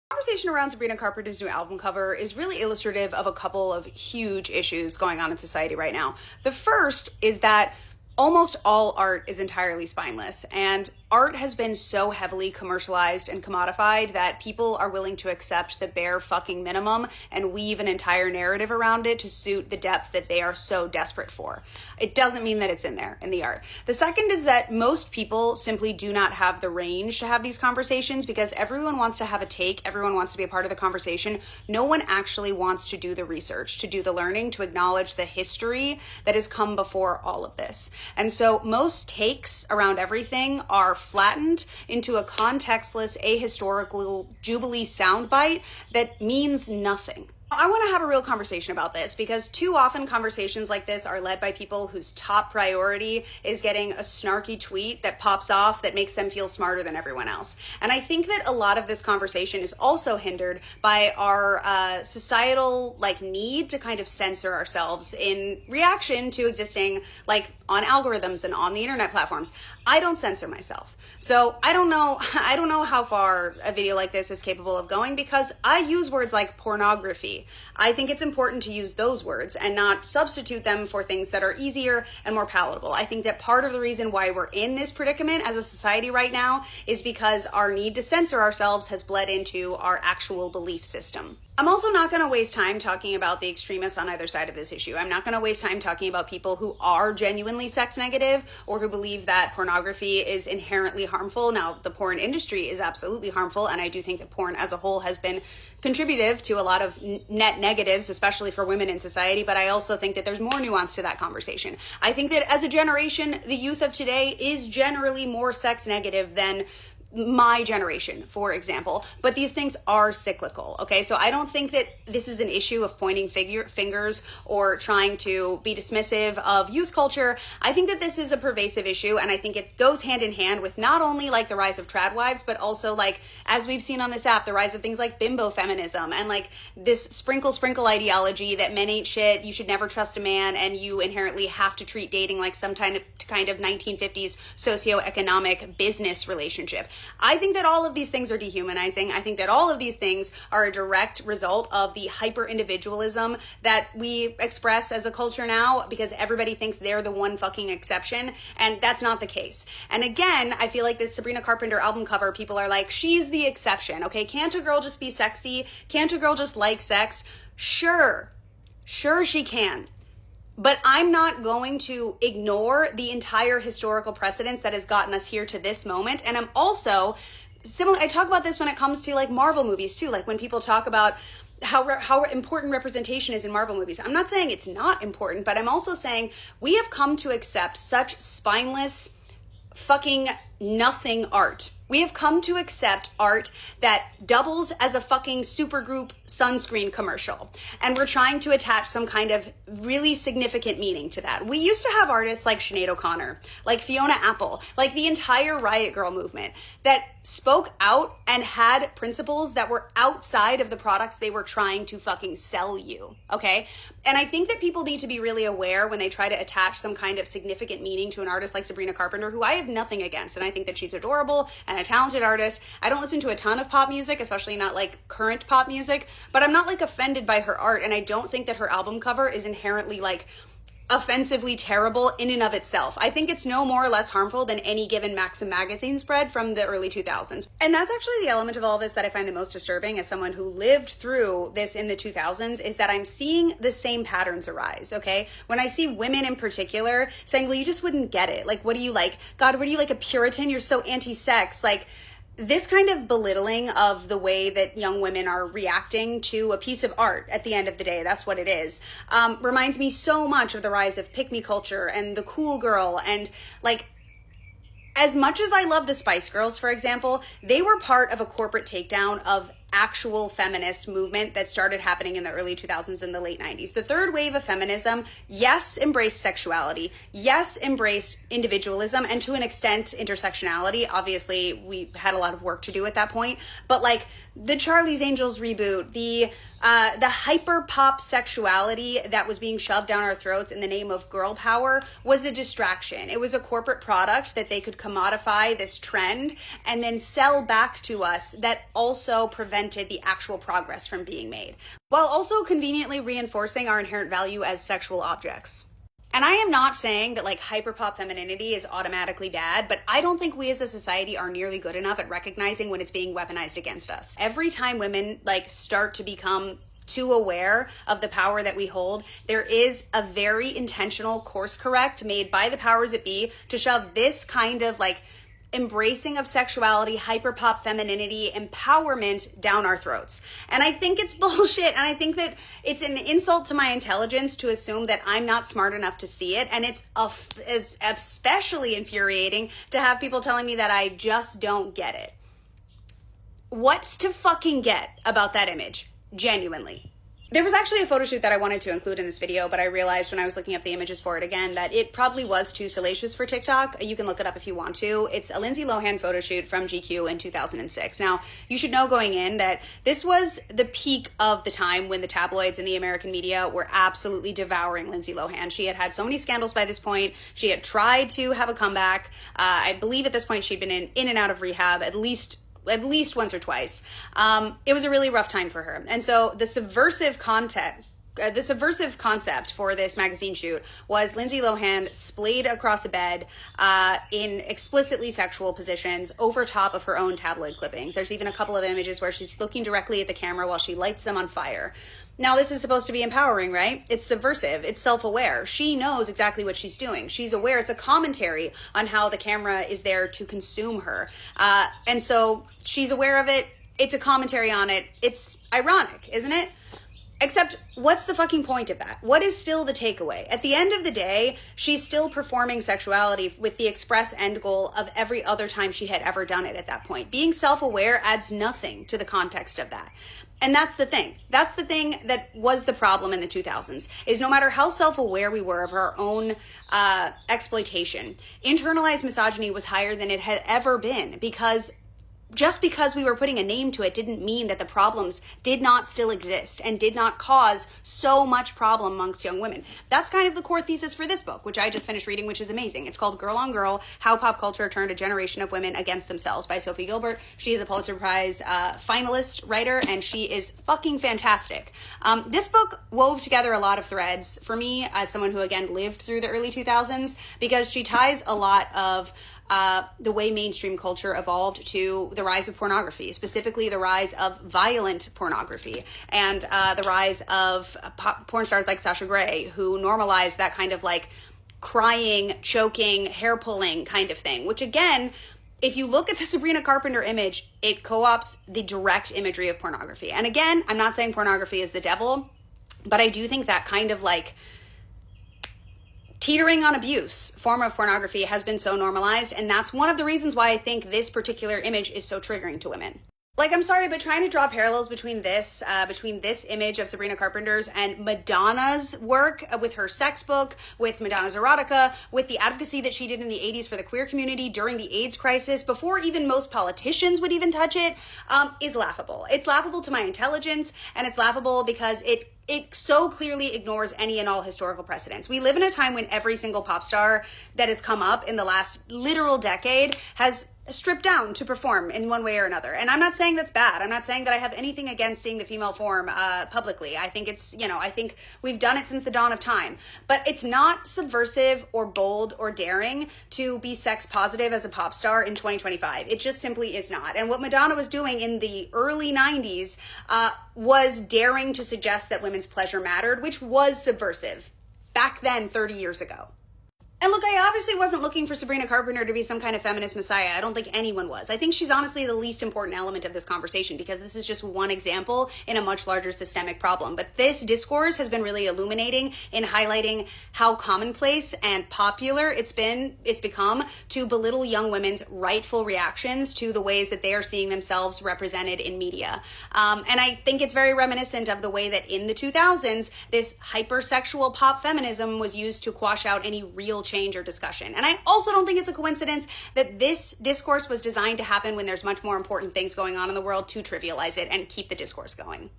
Conversation around Sabrina Carpenter's new album cover is really illustrative of a couple of huge issues going on in society right now. The first is that almost all art is entirely spineless, and art has been so heavily commercialized and commodified that people are willing to accept the bare fucking minimum and weave an entire narrative around it to suit the depth that they are so desperate for. It doesn't mean that it's in there in the art. The second is that most people simply do not have the range to have these conversations because everyone wants to have a take, everyone wants to be a part of the conversation. No one actually wants to do the research, to do the learning, to acknowledge the history that has come before all of this. And so most takes around everything are flattened into a contextless, ahistorical Jubilee soundbite that means nothing. I want to have a real conversation about this because too often conversations like this are led by people whose top priority is getting a snarky tweet that pops off that makes them feel smarter than everyone else. And I think that a lot of this conversation is also hindered by our societal need to kind of censor ourselves in reaction to existing on algorithms and on the internet platforms. I don't censor myself. So I don't know how far a video like this is capable of going because I use words like pornography. I think it's important to use those words and not substitute them for things that are easier and more palatable. I think that part of the reason why we're in this predicament as a society right now is because our need to censor ourselves has bled into our actual belief system. I'm also not going to waste time talking about the extremists on either side of this issue. I'm not going to waste time talking about people who are genuinely sex negative or who believe that pornography is inherently harmful. Now, the porn industry is absolutely harmful, and I do think that porn as a whole has been contributive to a lot of net negatives, especially for women in society, but I also think that there's more nuance to that conversation. I think that as a generation, the youth of today is generally more sex negative than my generation, for example, but these things are cyclical, okay? So I don't think that this is an issue of pointing fingers or trying to be dismissive of youth culture. I think that this is a pervasive issue, and I think it goes hand in hand with not only the rise of trad wives, but also as we've seen on this app, the rise of things like bimbo feminism and this sprinkle ideology that men ain't shit, you should never trust a man, and you inherently have to treat dating like some kind of 1950s socioeconomic business relationship. I think that all of these things are dehumanizing. I think that all of these things are a direct result of the hyper-individualism that we express as a culture now because everybody thinks they're the one fucking exception, and that's not the case. And again, I feel like this Sabrina Carpenter album cover, people are like, she's the exception, okay? Can't a girl just be sexy? Can't a girl just like sex? Sure she can. But I'm not going to ignore the entire historical precedence that has gotten us here to this moment. And I'm also similar. I talk about this when it comes to Marvel movies too. When people talk about how important representation is in Marvel movies. I'm not saying it's not important, but I'm also saying we have come to accept such spineless, fucking nothing art. We have come to accept art that doubles as a fucking supergroup sunscreen commercial. And we're trying to attach some kind of really significant meaning to that. We used to have artists like Sinead O'Connor, like Fiona Apple, the entire Riot Girl movement that spoke out and had principles that were outside of the products they were trying to fucking sell you, okay? And I think that people need to be really aware when they try to attach some kind of significant meaning to an artist like Sabrina Carpenter, who I have nothing against, and I think that she's adorable and a talented artist. I don't listen to a ton of pop music, especially not current pop music, but I'm not offended by her art, and I don't think that her album cover is inherently offensively terrible in and of itself. I think it's no more or less harmful than any given Maxim magazine spread from the early 2000s. And that's actually the element of all this that I find the most disturbing as someone who lived through this in the 2000s, is that I'm seeing the same patterns arise, okay? When I see women in particular saying, well, you just wouldn't get it. What do you like? God, what are you, a Puritan? You're so anti-sex. This kind of belittling of the way that young women are reacting to a piece of art at the end of the day, that's what it is, reminds me so much of the rise of pick-me culture and the cool girl. And as much as I love the Spice Girls, for example, they were part of a corporate takedown of actual feminist movement that started happening in the early 2000s and the late 90s. The third wave of feminism, yes, embraced sexuality, yes, embraced individualism, and to an extent, intersectionality. Obviously, we had a lot of work to do at that point, but the Charlie's Angels reboot, the hyper pop sexuality that was being shoved down our throats in the name of girl power was a distraction. It was a corporate product that they could commodify this trend and then sell back to us that also prevented prevented the actual progress from being made, while also conveniently reinforcing our inherent value as sexual objects. And I am not saying that like hyperpop femininity is automatically bad, but I don't think we as a society are nearly good enough at recognizing when it's being weaponized against us. Every time women like start to become too aware of the power that we hold, there is a very intentional course correct made by the powers that be to shove this kind of like embracing of sexuality, hyperpop femininity, empowerment down our throats. And I think it's bullshit. And I think that it's an insult to my intelligence to assume that I'm not smart enough to see it. And it's especially infuriating to have people telling me that I just don't get it. What's to fucking get about that image? Genuinely. There was actually a photo shoot that I wanted to include in this video, but I realized when I was looking up the images for it again that it probably was too salacious for TikTok. You can look it up if you want to. It's a Lindsay Lohan photo shoot from GQ in 2006. Now, you should know going in that this was the peak of the time when the tabloids and the American media were absolutely devouring Lindsay Lohan. She had had so many scandals by this point. She had tried to have a comeback. I believe at this point she'd been in and out of rehab at least once or twice. It was a really rough time for her. And so the subversive concept for this magazine shoot was Lindsay Lohan splayed across a bed in explicitly sexual positions over top of her own tabloid clippings. There's even a couple of images where she's looking directly at the camera while she lights them on fire. Now, this is supposed to be empowering, right? It's subversive. It's self-aware. She knows exactly what she's doing. She's aware. It's a commentary on how the camera is there to consume her. And so she's aware of it. It's a commentary on it. It's ironic, isn't it? Except, what's the fucking point of that? What is still the takeaway? At the end of the day, she's still performing sexuality with the express end goal of every other time she had ever done it at that point. Being self-aware adds nothing to the context of that. And that's the thing. That's the thing that was the problem in the 2000s, is no matter how self-aware we were of our own exploitation, internalized misogyny was higher than it had ever been, because just because we were putting a name to it didn't mean that the problems did not still exist and did not cause so much problem amongst young women. That's kind of the core thesis for this book, which I just finished reading, which is amazing. It's called Girl on Girl, How Pop Culture Turned a Generation of Women Against Themselves by Sophie Gilbert. She is a Pulitzer Prize finalist writer, and she is fucking fantastic. This book wove together a lot of threads for me as someone who, again, lived through the early 2000s, because she ties a lot of the way mainstream culture evolved to the rise of pornography, specifically the rise of violent pornography, and the rise of porn stars like Sasha Grey, who normalized that kind of like crying, choking, hair pulling kind of thing, which again, if you look at the Sabrina Carpenter image, it co-opts the direct imagery of pornography. And again, I'm not saying pornography is the devil, but I do think that kind of like teetering on abuse form of pornography has been so normalized, and that's one of the reasons why I think this particular image is so triggering to women. Like, I'm sorry, but trying to draw parallels between this image of Sabrina Carpenter's and Madonna's work with her sex book, with Madonna's erotica, with the advocacy that she did in the 80s for the queer community during the AIDS crisis, before even most politicians would even touch it, is laughable. It's laughable to my intelligence, and it's laughable because it so clearly ignores any and all historical precedents. We live in a time when every single pop star that has come up in the last literal decade has stripped down to perform in one way or another. And I'm not saying that's bad. I'm not saying that I have anything against seeing the female form publicly. I think it's, I think we've done it since the dawn of time. But it's not subversive or bold or daring to be sex positive as a pop star in 2025. It just simply is not. And what Madonna was doing in the early 90s was daring to suggest that women's pleasure mattered, which was subversive back then, 30 years ago. And look, I obviously wasn't looking for Sabrina Carpenter to be some kind of feminist messiah. I don't think anyone was. I think she's honestly the least important element of this conversation, because this is just one example in a much larger systemic problem. But this discourse has been really illuminating in highlighting how commonplace and popular it's become to belittle young women's rightful reactions to the ways that they are seeing themselves represented in media. And I think it's very reminiscent of the way that in the 2000s, this hypersexual pop feminism was used to quash out any real change or discussion. And I also don't think it's a coincidence that this discourse was designed to happen when there's much more important things going on in the world to trivialize it and keep the discourse going.